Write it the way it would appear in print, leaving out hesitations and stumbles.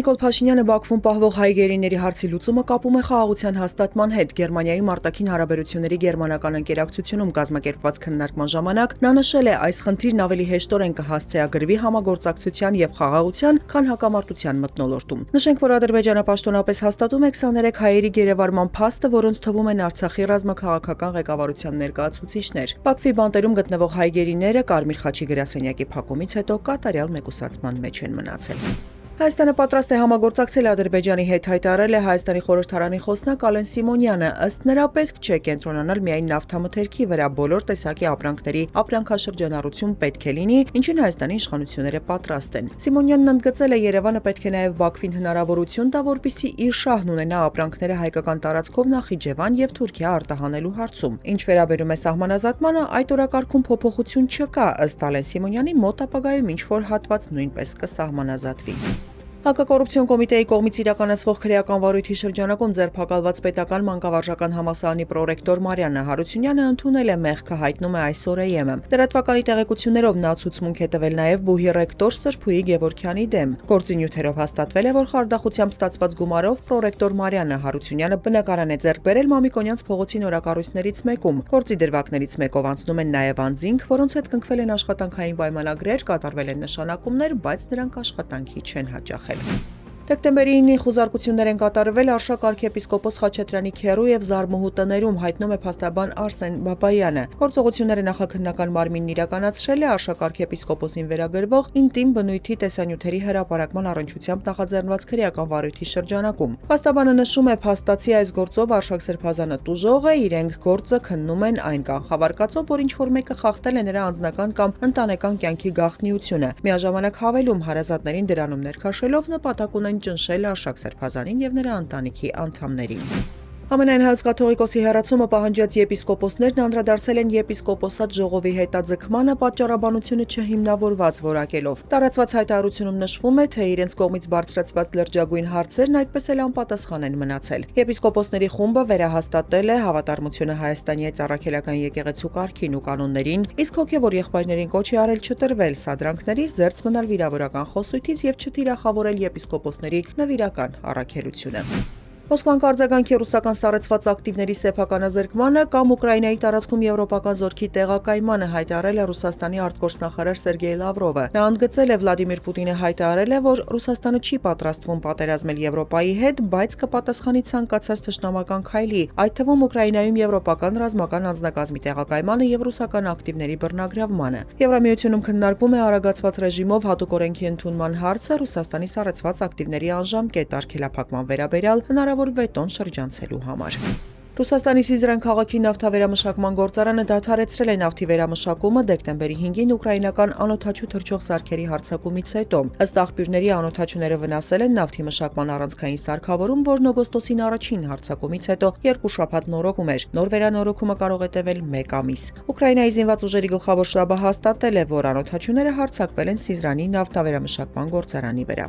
Նիկոլ Փաշինյանը Բաքվում պահվող հայ գերիների հարցի լուծումը կապում է խաղաղության հաստատման հետ։ Գերմանիայում արտաքին հարաբերությունների գերմանական ընկերակցությունում կազմակերպված քննարկման ժամանակ նա նշել է, այս խնդիրն ավելի հեշտորեն կհասցեագրվի համագործակցության եւ խաղաղության, քան հակամարտության մթնոլորտում։ Նշենք, որ Ադրբեջանը պաշտոնապես հաստատում է 23 հայերի գերեվարման փաստը, որոնց թվում են Արցախի ռազմաքաղաքական ղեկավարության ներկայացուցիչներ։ Բաքվի բանտերում գտնվող հայ գերիները Կարմիր խաչի գրասենյակի փակումից հետո կատարյալ մեկուսացման մեջ են մնացել։ Հայաստանը պատրաստ է համագործակցել Ադրբեջանի հետ, հայտարարել է Հայաստանի խորհրդարանի խոսնակ Ալեն Սիմոնյանը։ Ըստ նրա, պետք չէ կենտրոնանալ միայն նավթամթերքի վրա, բոլոր տեսակի ապրանքների ապրանքաշրջանառություն պետք է լինի, ինչին Հայաստանի իշխանությունները պատրաստ են։ Սիմոնյանն ընդգծել է, Երևանը պետք է նաև Բաքվին հնարավորություն տա, որպեսզի իր շահն ունենա ապրանքները հայկական տարածքով Նախիջևան եւ Թուրքիա արտահանելու հարցում։ Ինչ վերաբերում է սահմանազատմանը, այդ օրակարգում փոփոխություն չկա, ըստ Ալեն Սիմոնյանի, մոտ ապագայում ինչ-որ հատված նույնպես կսահմանազատվի։ Հակակոռուպցիոն կոմիտեի կողմից իրականացվող քրեական վարույթի շրջանակում ձերբակալված պետական մանկավարժական համալսարանի պրոռեկտոր Մարիաննա Հարությունյանը ընդունել է մեղքը, հայտնում է այսօր ԵՄ։ Լրատվականի տեղեկություններով նա ցուցմունք է տվել նաև բուհի ռեկտոր Սրփուհի Գևորգյանի դեմ։ Գործի նյութերով հաստատվել է, որ խարդախությամբ ստացված գումարով պրոռեկտոր Մարիաննա Հարությունյանը բնակարան է ձեռք բերել Մամիկոնյանց փողոցի նորակառույցներից մեկում։ Գործի դրվագներից մեկով անցնում են նաև անձինք, որոնց հետ կնքվել են աշխատանքային պայմանագրեր, կատարվել են նշանակումներ, բայց նրանք աշխատանքի չեն հաճախել։ Դեկտեմբերի 9-ի խուզարկություններ են կատարվել Արշակ արքեպիսկոպոս Խաչատրյանի քեռու եւ Զարմուհու տներում, հայտնում է փաստաբան Արսեն Բաբայանը։ Գործողությունները նախաքննական մարմինն իրականացրել է Արշակ արքեպիսկոպոսին վերագրվող ինտիմ բնույթի տեսանյութերի հրապարակման առնչությամբ նախաձեռնված քրեական վարույթի շրջանակում։ Փաստաբանը նշում է, փաստացի այս գործով Արշակ Սրբազանը տուժող է, իրենք գործը քննում են այն կանխավարկածով, որ ինչ-որ մեկը խախտել է նրա անձնական կամ ընտանեկան կյանքի գաղտնիությունը։ Միաժամանակ հավելում, հարազատներին դրանում ներքաշելով նպատակ ունեն ճնշել Արշակ Սրբազանին եւ նրա ընտանիքի անդամներին։ Ամենայն Հայոց կաթողիկոսի հեռացումը պահանջած եպիսկոպոսներն անդրադարձել են եպիսկոպոսատ ժողովի հետաձգմանը պատճառաբանությունը չհիմնավորված որակելով։ Տարածված հայտարարությունում նշվում է, թե իրենց կողմից բարձրացված լրջագույն հարցերն այդպես էլ անպատասխան են մնացել։ Եպիսկոպոսների խումբը վերահաստատել է հավատարմությունը Հայաստանի ծառայելական եկեղեցու կարգին ու կանոններին, իսկ հոգևոր եղբայրներին կոչ է արել չտրվել սադրանքներից, զերծ մնալ վիրավորական խոսույթից եւ չթիրախավորել եպիսկոպոսների նվիրական առաքելությունը։ Մոսկվան կարձագանքի ռուսական սառեցված ակտիվների սեփականազրկմանը կամ Ուկրաինայի տարածքում եվրոպական զորքի տեղակայմանը հայտարարել է Ռուսաստանի արտգործնախարար Սերգեյ Լավրովը։ Նա ընդգծել է, Վլադիմիր Պուտինը հայտարարել է, որ Ռուսաստանը չի պատրաստվում պատերազմել Եվրոպայի հետ, բայց կպատասխանի ցանկացած թշնամական քայլի, այդ թվում Ուկրաինայում եվրոպական ռազմական անձնակազմի տեղակայմանը եւ ռուսական ակտիվների բռնագրավմանը։ Եվրամիությունում քննարկվում է արագացված ռեժիմով հատուկ օրենքի ընդունման հարցը Ռուսաստանի սառեցված ակտիվների անժամկետ արգելափակման վերաբերյալ հնարավոր վետոն շրջանցելու համար։ Ռուսաստանի Սիզրան քաղաքի նավթավերամշակման գործարանը դադարեցրել է նավթի վերամշակումը դեկտեմբերի 5-ին ուկրաինական անօդաչու թռչող սարքերի հարձակումից հետո։ Ըստ աղբյուրների, անօդաչուները վնասել են նավթի մշակման առանցքային սարքավորում, որն օգոստոսին առաջին հարձակումից հետո 2 շաբաթ նորոգում էր։ Նոր վերանորոգումը կարող է տևել 1 ամիս։ Ուկրաինայի զինված ուժերի գլխավոր շտաբը հաստատել է, որ անօդաչուները հարձակվել են Սիզրանի նավթավերամշակման գործարանի վրա։